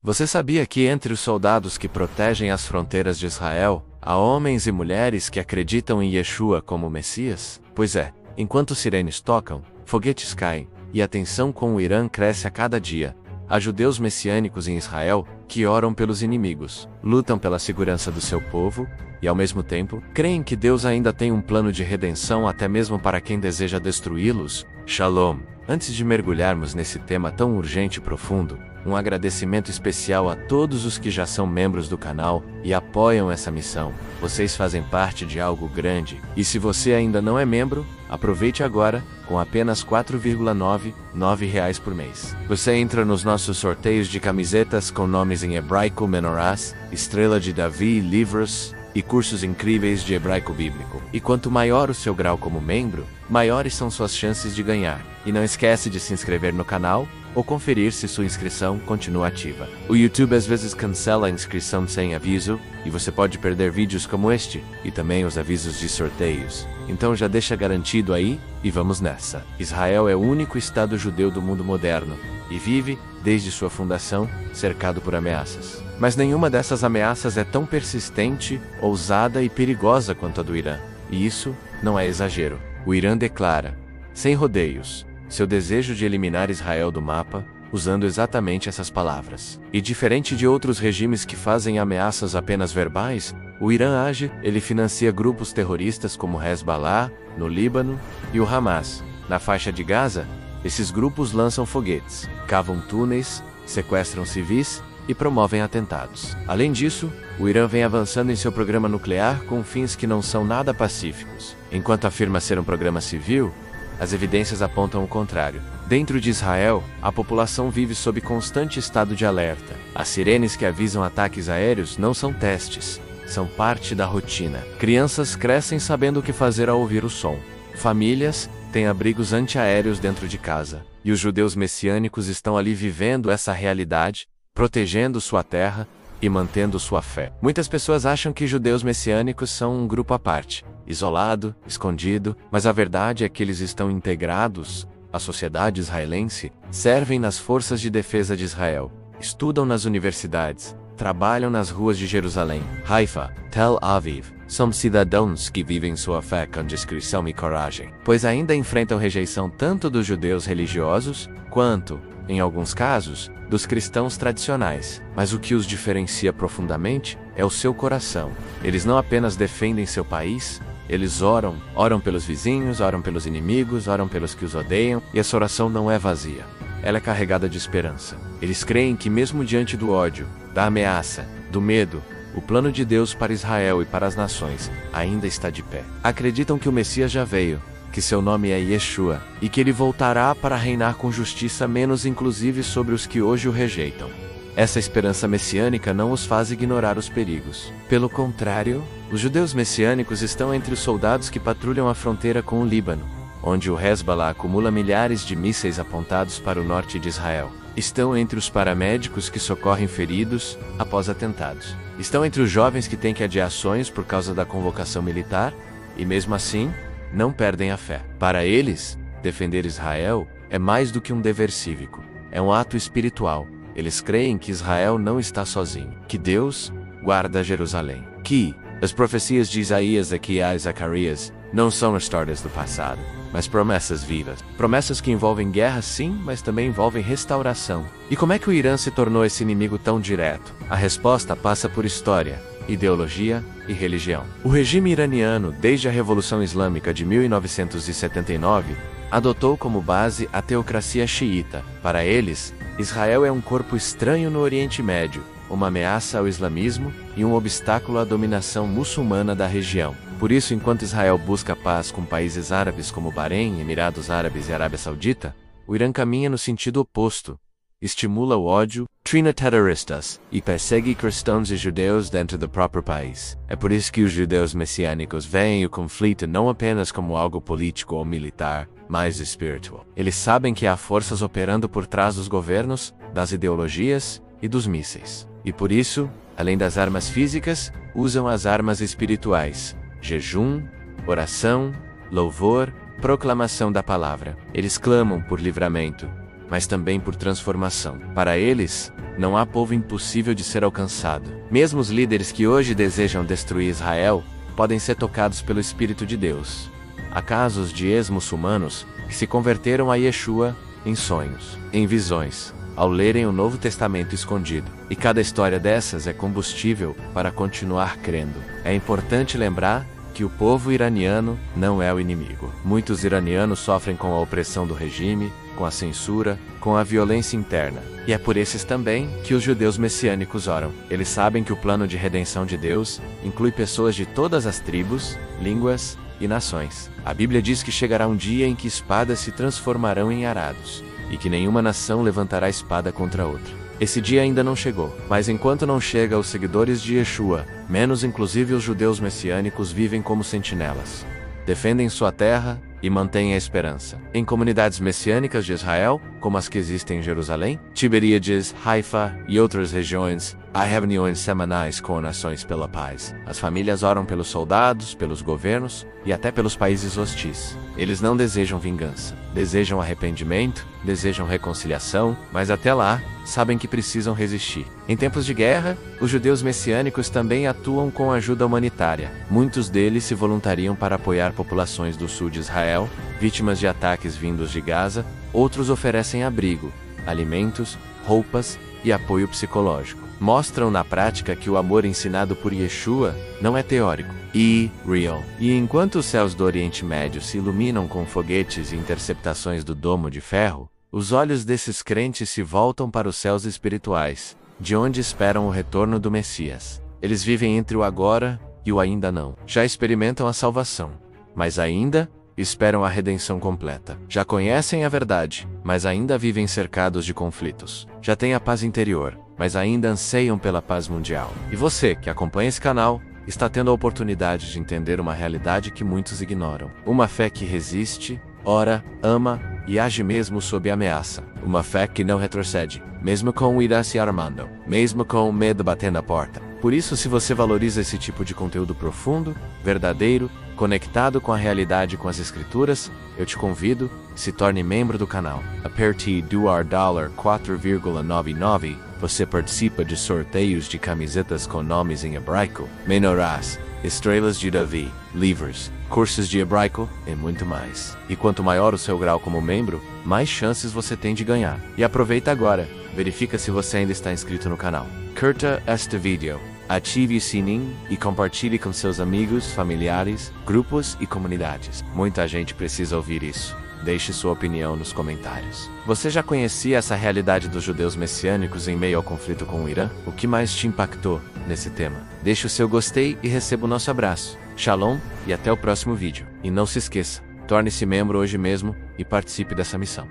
Você sabia que entre os soldados que protegem as fronteiras de Israel, há homens e mulheres que acreditam em Yeshua como Messias? Pois é, enquanto sirenes tocam, foguetes caem, e a tensão com o Irã cresce a cada dia. Há judeus messiânicos em Israel que oram pelos inimigos, lutam pela segurança do seu povo e, ao mesmo tempo, creem que Deus ainda tem um plano de redenção até mesmo para quem deseja destruí-los. Shalom! Antes de mergulharmos nesse tema tão urgente e profundo, um agradecimento especial a todos os que já são membros do canal e apoiam essa missão. Vocês fazem parte de algo grande, e se você ainda não é membro, aproveite agora, com apenas R$ 4,99 por mês. Você entra nos nossos sorteios de camisetas com nomes em hebraico Menorás, Estrela de Davi, livros e cursos incríveis de hebraico bíblico. E quanto maior o seu grau como membro, maiores são suas chances de ganhar. E não esquece de se inscrever no canal ou conferir se sua inscrição continua ativa. O YouTube às vezes cancela a inscrição sem aviso, e você pode perder vídeos como este, e também os avisos de sorteios. Então já deixa garantido aí, e vamos nessa. Israel é o único estado judeu do mundo moderno, e vive, desde sua fundação, cercado por ameaças. Mas nenhuma dessas ameaças é tão persistente, ousada e perigosa quanto a do Irã. E isso não é exagero. O Irã declara, sem rodeios, seu desejo de eliminar Israel do mapa, usando exatamente essas palavras. E diferente de outros regimes que fazem ameaças apenas verbais, o Irã age, ele financia grupos terroristas como Hezbollah, no Líbano, e o Hamas. Na faixa de Gaza, esses grupos lançam foguetes, cavam túneis, sequestram civis e promovem atentados. Além disso, o Irã vem avançando em seu programa nuclear com fins que não são nada pacíficos. Enquanto afirma ser um programa civil, as evidências apontam o contrário. Dentro de Israel, a população vive sob constante estado de alerta. As sirenes que avisam ataques aéreos não são testes, são parte da rotina. Crianças crescem sabendo o que fazer ao ouvir o som. Famílias têm abrigos antiaéreos dentro de casa. E os judeus messiânicos estão ali vivendo essa realidade, protegendo sua terra e mantendo sua fé. Muitas pessoas acham que judeus messiânicos são um grupo à parte, isolado, escondido, mas a verdade é que eles estão integrados à sociedade israelense, servem nas forças de defesa de Israel, estudam nas universidades, trabalham nas ruas de Jerusalém, Haifa, Tel Aviv. São cidadãos que vivem sua fé com discrição e coragem, pois ainda enfrentam rejeição tanto dos judeus religiosos, quanto, em alguns casos, dos cristãos tradicionais. Mas o que os diferencia profundamente é o seu coração. Eles não apenas defendem seu país, eles oram pelos vizinhos, oram pelos inimigos, oram pelos que os odeiam, e essa oração não é vazia. Ela é carregada de esperança. Eles creem que mesmo diante do ódio, da ameaça, do medo, o plano de Deus para Israel e para as nações ainda está de pé. Acreditam que o Messias já veio, que seu nome é Yeshua, e que ele voltará para reinar com justiça menos inclusive sobre os que hoje o rejeitam. Essa esperança messiânica não os faz ignorar os perigos. Pelo contrário, os judeus messiânicos estão entre os soldados que patrulham a fronteira com o Líbano, onde o Hezbollah acumula milhares de mísseis apontados para o norte de Israel. Estão entre os paramédicos que socorrem feridos após atentados. Estão entre os jovens que têm que adiar sonhos por causa da convocação militar, e mesmo assim, não perdem a fé. Para eles, defender Israel é mais do que um dever cívico. É um ato espiritual. Eles creem que Israel não está sozinho, que Deus guarda Jerusalém, que as profecias de Isaías aqui a Zacarias não são histórias do passado, mas promessas vivas. Promessas que envolvem guerra sim, mas também envolvem restauração. E como é que o Irã se tornou esse inimigo tão direto? A resposta passa por história, ideologia e religião. O regime iraniano, desde a Revolução Islâmica de 1979, adotou como base a teocracia xiita. Para eles, Israel é um corpo estranho no Oriente Médio, uma ameaça ao islamismo e um obstáculo à dominação muçulmana da região. Por isso, enquanto Israel busca paz com países árabes como Bahrein, Emirados Árabes e Arábia Saudita, o Irã caminha no sentido oposto. Estimula o ódio, treina terroristas e persegue cristãos e judeus dentro do próprio país. É por isso que os judeus messiânicos veem o conflito não apenas como algo político ou militar, mas espiritual. Eles sabem que há forças operando por trás dos governos, das ideologias e dos mísseis. E por isso, além das armas físicas, usam as armas espirituais: jejum, oração, louvor, proclamação da palavra. Eles clamam por livramento, mas também por transformação. Para eles, não há povo impossível de ser alcançado. Mesmo os líderes que hoje desejam destruir Israel podem ser tocados pelo Espírito de Deus. Há casos de ex-muçulmanos que se converteram a Yeshua em sonhos, em visões, ao lerem o Novo Testamento escondido. E cada história dessas é combustível para continuar crendo. É importante lembrar que o povo iraniano não é o inimigo. Muitos iranianos sofrem com a opressão do regime, com a censura, com a violência interna. E é por esses também que os judeus messiânicos oram. Eles sabem que o plano de redenção de Deus inclui pessoas de todas as tribos, línguas e nações. A Bíblia diz que chegará um dia em que espadas se transformarão em arados, e que nenhuma nação levantará espada contra outra. Esse dia ainda não chegou, mas enquanto não chega, os seguidores de Yeshua, menos inclusive os judeus messiânicos, vivem como sentinelas. Defendem sua terra e mantêm a esperança. Em comunidades messiânicas de Israel, como as que existem em Jerusalém, Tiberíades, Haifa e outras regiões, há reuniões semanais com nações pela paz. As famílias oram pelos soldados, pelos governos e até pelos países hostis. Eles não desejam vingança, desejam arrependimento, desejam reconciliação, mas até lá, sabem que precisam resistir. Em tempos de guerra, os judeus messiânicos também atuam com ajuda humanitária. Muitos deles se voluntariam para apoiar populações do sul de Israel, vítimas de ataques vindos de Gaza. Outros oferecem abrigo, alimentos, roupas e apoio psicológico. Mostram na prática que o amor ensinado por Yeshua não é teórico e real. E enquanto os céus do Oriente Médio se iluminam com foguetes e interceptações do Domo de Ferro, os olhos desses crentes se voltam para os céus espirituais, de onde esperam o retorno do Messias. Eles vivem entre o agora e o ainda não. Já experimentam a salvação, mas ainda esperam a redenção completa. Já conhecem a verdade, mas ainda vivem cercados de conflitos. Já têm a paz interior, mas ainda anseiam pela paz mundial. E você, que acompanha esse canal, está tendo a oportunidade de entender uma realidade que muitos ignoram. Uma fé que resiste, ora, ama e age mesmo sob ameaça. Uma fé que não retrocede, mesmo com o ira se armando, mesmo com o medo batendo a porta. Por isso, se você valoriza esse tipo de conteúdo profundo, verdadeiro, conectado com a realidade e com as escrituras, eu te convido, se torne membro do canal. A partir do $4,99, você participa de sorteios de camisetas com nomes em hebraico, menorás, estrelas de Davi, livros, cursos de hebraico e muito mais. E quanto maior o seu grau como membro, mais chances você tem de ganhar. E aproveita agora, verifica se você ainda está inscrito no canal. Curta este vídeo, ative o sininho e compartilhe com seus amigos, familiares, grupos e comunidades. Muita gente precisa ouvir isso. Deixe sua opinião nos comentários. Você já conhecia essa realidade dos judeus messiânicos em meio ao conflito com o Irã? O que mais te impactou nesse tema? Deixe o seu gostei e receba o nosso abraço. Shalom e até o próximo vídeo. E não se esqueça, torne-se membro hoje mesmo e participe dessa missão.